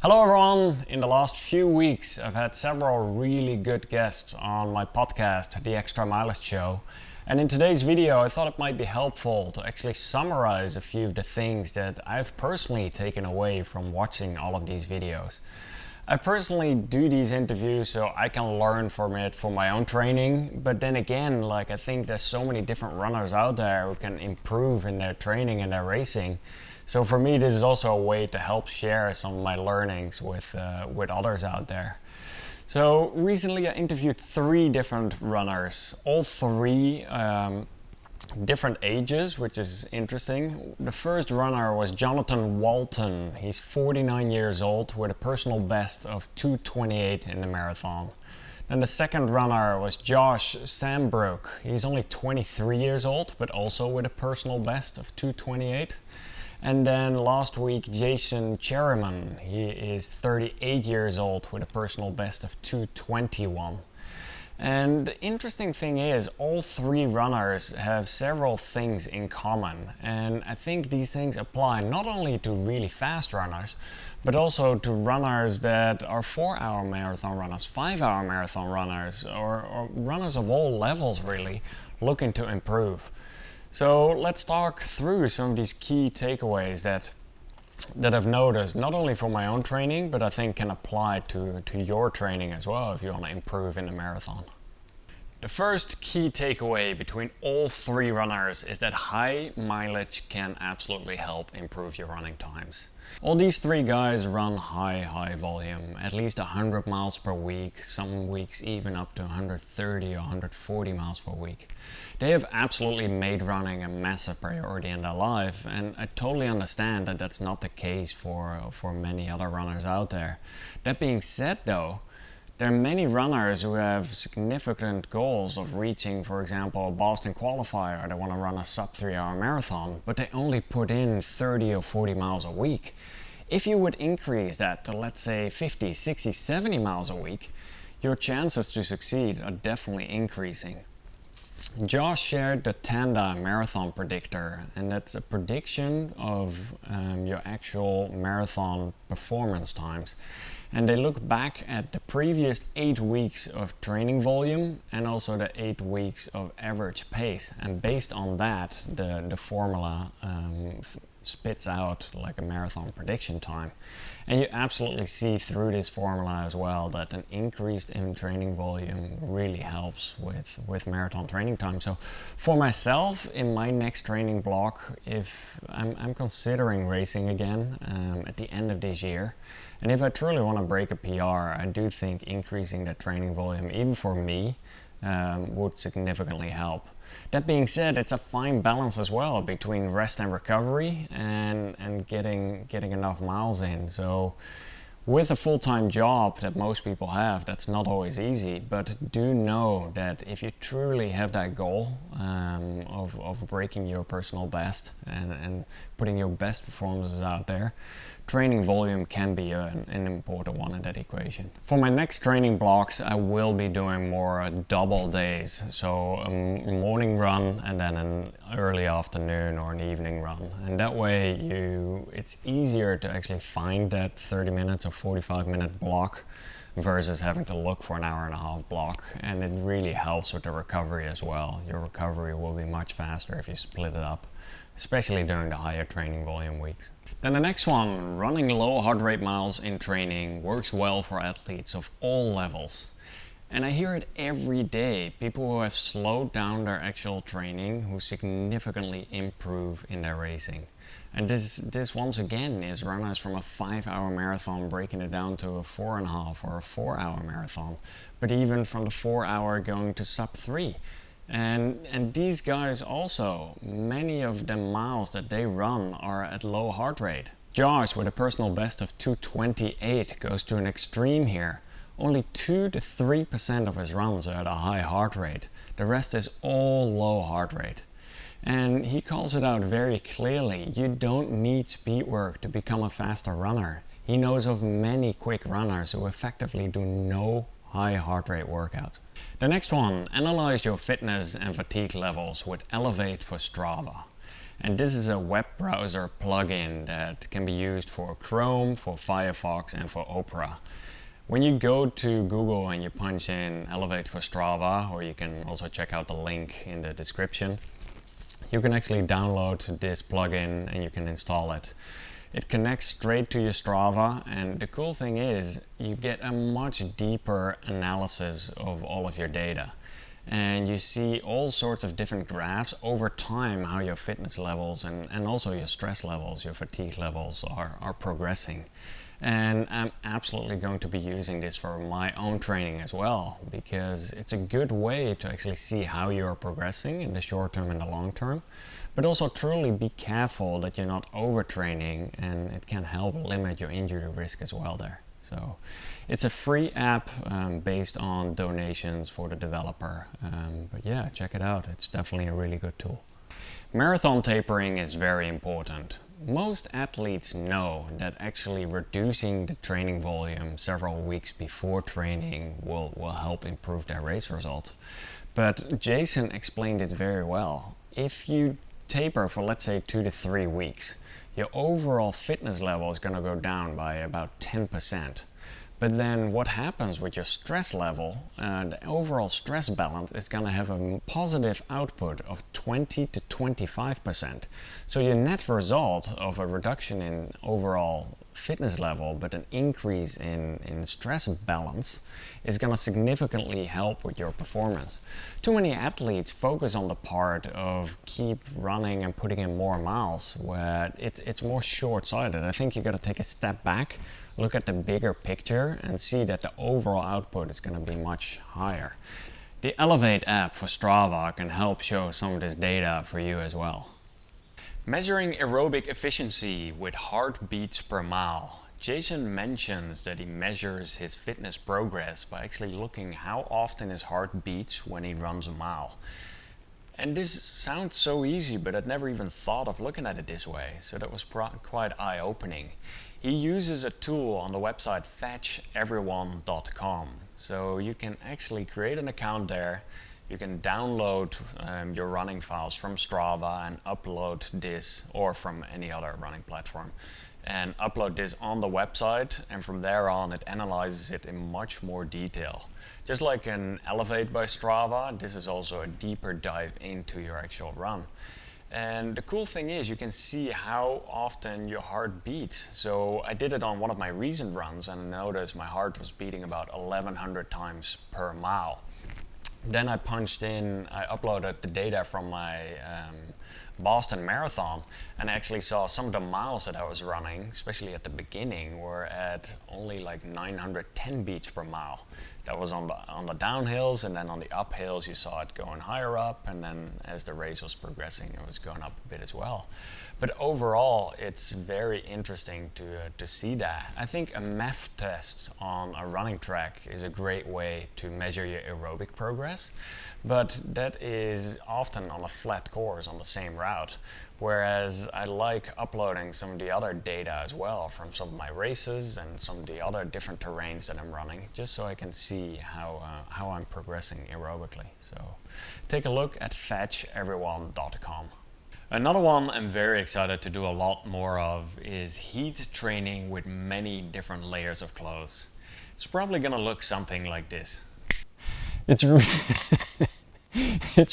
Hello everyone! In the last few weeks I've had several really good guests on my podcast, The Extra Mileage Show. And in today's video I thought it might be helpful to actually summarize a few of the things that I've personally taken away from watching all of these videos. I personally do these interviews so I can learn from it for my own training, but then again, I think there's so many different runners out there who can improve in their training and their racing. So for me, this is also a way to help share some of my learnings with others out there. So recently I interviewed 3 different runners, all 3 different ages, which is interesting. The first runner was Jonathan Walton. He's 49 years old with a personal best of 2:28 in the marathon. Then the second runner was Josh Sambrook. He's only 23 years old, but also with a personal best of 2:28. And then last week, Jason Gierman. He is 38 years old with a personal best of 2:21. And the interesting thing is, all 3 runners have several things in common. And I think these things apply not only to really fast runners, but also to runners that are 4-hour marathon runners, 5-hour marathon runners, or runners of all levels really, looking to improve. So let's talk through some of these key takeaways that I've noticed, not only for my own training, but I think can apply to your training as well if you want to improve in the marathon. The first key takeaway between all 3 runners is that high mileage can absolutely help improve your running times. All these 3 guys run high volume, at least 100 miles per week, some weeks even up to 130 or 140 miles per week. They have absolutely made running a massive priority in their life, and I totally understand that that's not the case for many other runners out there. That being said though, there are many runners who have significant goals of reaching, for example, a Boston qualifier. They want to run a sub 3-hour marathon, but they only put in 30 or 40 miles a week. If you would increase that to, let's say, 50, 60, 70 miles a week, your chances to succeed are definitely increasing. Josh shared the Tanda Marathon Predictor, and that's a prediction of your actual marathon performance times. And they look back at the previous 8 weeks of training volume and also the 8 weeks of average pace. And based on that, the formula spits out like a marathon prediction time. And you absolutely see through this formula as well that an increase in training volume really helps with marathon training time. So for myself, in my next training block, if I'm considering racing again at the end of this year, and if I truly want to break a PR, I do think increasing that training volume, even for me, would significantly help. That being said, it's a fine balance as well between rest and recovery and getting enough miles in. So with a full-time job that most people have, that's not always easy, but do know that if you truly have that goal of breaking your personal best and putting your best performances out there, training volume can be an important one in that equation. For my next training blocks, I will be doing more double days. So a morning run and then an early afternoon or an evening run. And that way it's easier to actually find that 30 minutes or 45-minute block versus having to look for an hour-and-a-half block. And it really helps with the recovery as well. Your recovery will be much faster if you split it up, especially during the higher training volume weeks. Then the next one, running low heart rate miles in training works well for athletes of all levels. And I hear it every day, people who have slowed down their actual training who significantly improve in their racing. And this once again is runners from a 5-hour marathon breaking it down to a 4.5 or a 4-hour marathon, but even from the 4-hour going to sub 3. And these guys also, many of the miles that they run are at low heart rate. Josh, with a personal best of 2:28, goes to an extreme here. Only 2 to 3% of his runs are at a high heart rate. The rest is all low heart rate. And he calls it out very clearly. You don't need speed work to become a faster runner. He knows of many quick runners who effectively do no high heart rate workouts. The next one, analyze your fitness and fatigue levels with Elevate for Strava. And this is a web browser plugin that can be used for Chrome, for Firefox, and for Opera. When you go to Google and you punch in Elevate for Strava, or you can also check out the link in the description, you can actually download this plugin and you can install it. It connects straight to your Strava, and the cool thing is you get a much deeper analysis of all of your data. And you see all sorts of different graphs over time, how your fitness levels and also your stress levels, your fatigue levels are progressing. And I'm absolutely going to be using this for my own training as well, because it's a good way to actually see how you're progressing in the short term and the long term, but also truly be careful that you're not overtraining, and it can help limit your injury risk as well there. So it's a free app based on donations for the developer, but yeah, check it out. It's definitely a really good tool. Marathon tapering is very important. Most athletes know that actually reducing the training volume several weeks before training will help improve their race results. But Jason explained it very well. If you taper for, let's say, 2 to 3 weeks, your overall fitness level is going to go down by about 10%. But then what happens with your stress level, the overall stress balance is going to have a positive output of 20 to 25%. So your net result of a reduction in overall fitness level, but an increase in stress balance, is going to significantly help with your performance. Too many athletes focus on the part of keep running and putting in more miles, where it's more short-sighted. I think you got to take a step back, look at the bigger picture, and see that the overall output is going to be much higher. The Elevate app for Strava can help show some of this data for you as well. Measuring aerobic efficiency with heartbeats per mile. Jason mentions that he measures his fitness progress by actually looking how often his heart beats when he runs a mile. And this sounds so easy, but I'd never even thought of looking at it this way, so that was quite eye-opening. He uses a tool on the website fetcheveryone.com, so you can actually create an account there. You can download your running files from Strava and upload this, or from any other running platform, and upload this on the website, and from there on it analyzes it in much more detail. Just like an Elevate by Strava, this is also a deeper dive into your actual run. And the cool thing is you can see how often your heart beats. So I did it on one of my recent runs and I noticed my heart was beating about 1,100 times per mile. Then I uploaded the data from my Boston Marathon, and I actually saw some of the miles that I was running, especially at the beginning, were at only like 910 beats per mile. That was on the downhills, and then on the uphills you saw it going higher up, and then as the race was progressing it was going up a bit as well. But overall it's very interesting to see that. I think a MEF test on a running track is a great way to measure your aerobic progress, but that is often on a flat course on the same route, whereas I like uploading some of the other data as well from some of my races and some of the other different terrains that I'm running, just so I can see how I'm progressing aerobically. So take a look at fetcheveryone.com. Another one I'm very excited to do a lot more of is heat training with many different layers of clothes. It's probably gonna look something like this. It's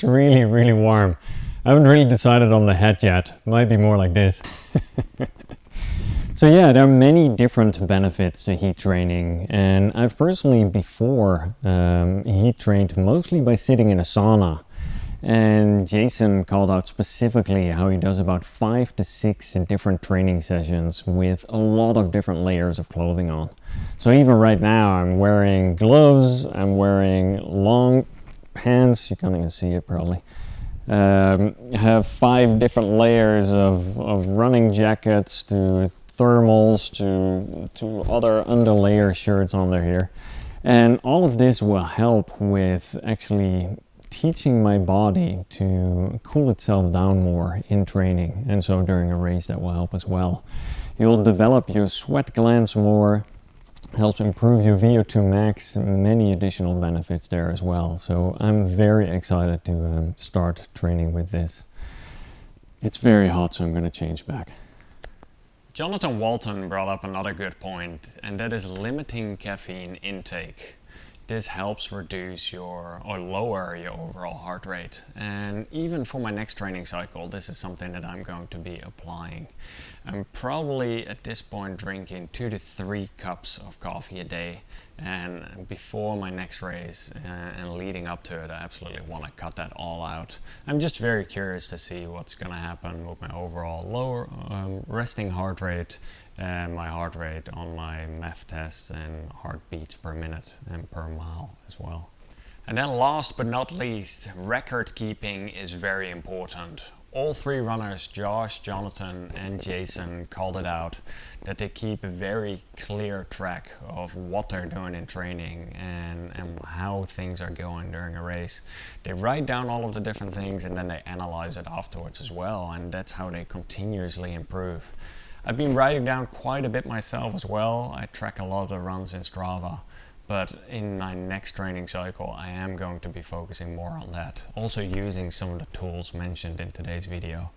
really, really warm. I haven't really decided on the hat yet. Might be more like this. So yeah, there are many different benefits to heat training, and I've personally before heat trained mostly by sitting in a sauna. And Jason called out specifically how he does about 5 to 6 different training sessions with a lot of different layers of clothing on. So even right now I'm wearing gloves, I'm wearing long pants, you can't even see it probably. Have 5 different layers of running jackets to thermals to other underlayer shirts on there here. And all of this will help with actually teaching my body to cool itself down more in training, and so during a race that will help as well. You'll develop your sweat glands more, helps improve your VO2 max, many additional benefits there as well. So I'm very excited to start training with this. It's very hot, so I'm going to change back. Jonathan Walton brought up another good point, and that is limiting caffeine intake. This helps reduce or lower your overall heart rate. And even for my next training cycle, this is something that I'm going to be applying. I'm probably at this point drinking 2 to 3 cups of coffee a day. And before my next race and leading up to it, I absolutely want to cut that all out. I'm just very curious to see what's going to happen with my overall lower resting heart rate and my heart rate on my MEF test and heartbeats per minute and per mile as well. And then last but not least, record keeping is very important. All 3 runners, Josh, Jonathan and Jason, called it out that they keep a very clear track of what they're doing in training and how things are going during a race. They write down all of the different things and then they analyze it afterwards as well, and that's how they continuously improve. I've been writing down quite a bit myself as well. I track a lot of the runs in Strava. But in my next training cycle, I am going to be focusing more on that, also using some of the tools mentioned in today's video.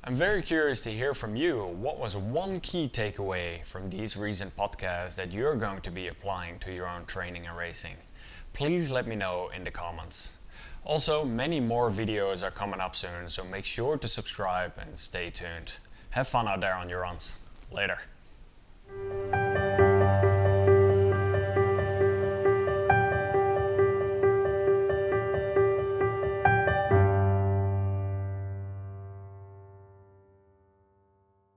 I'm very curious to hear from you. What was one key takeaway from these recent podcasts that you're going to be applying to your own training and racing? Please let me know in the comments. Also, many more videos are coming up soon, so make sure to subscribe and stay tuned. Have fun out there on your runs. Later.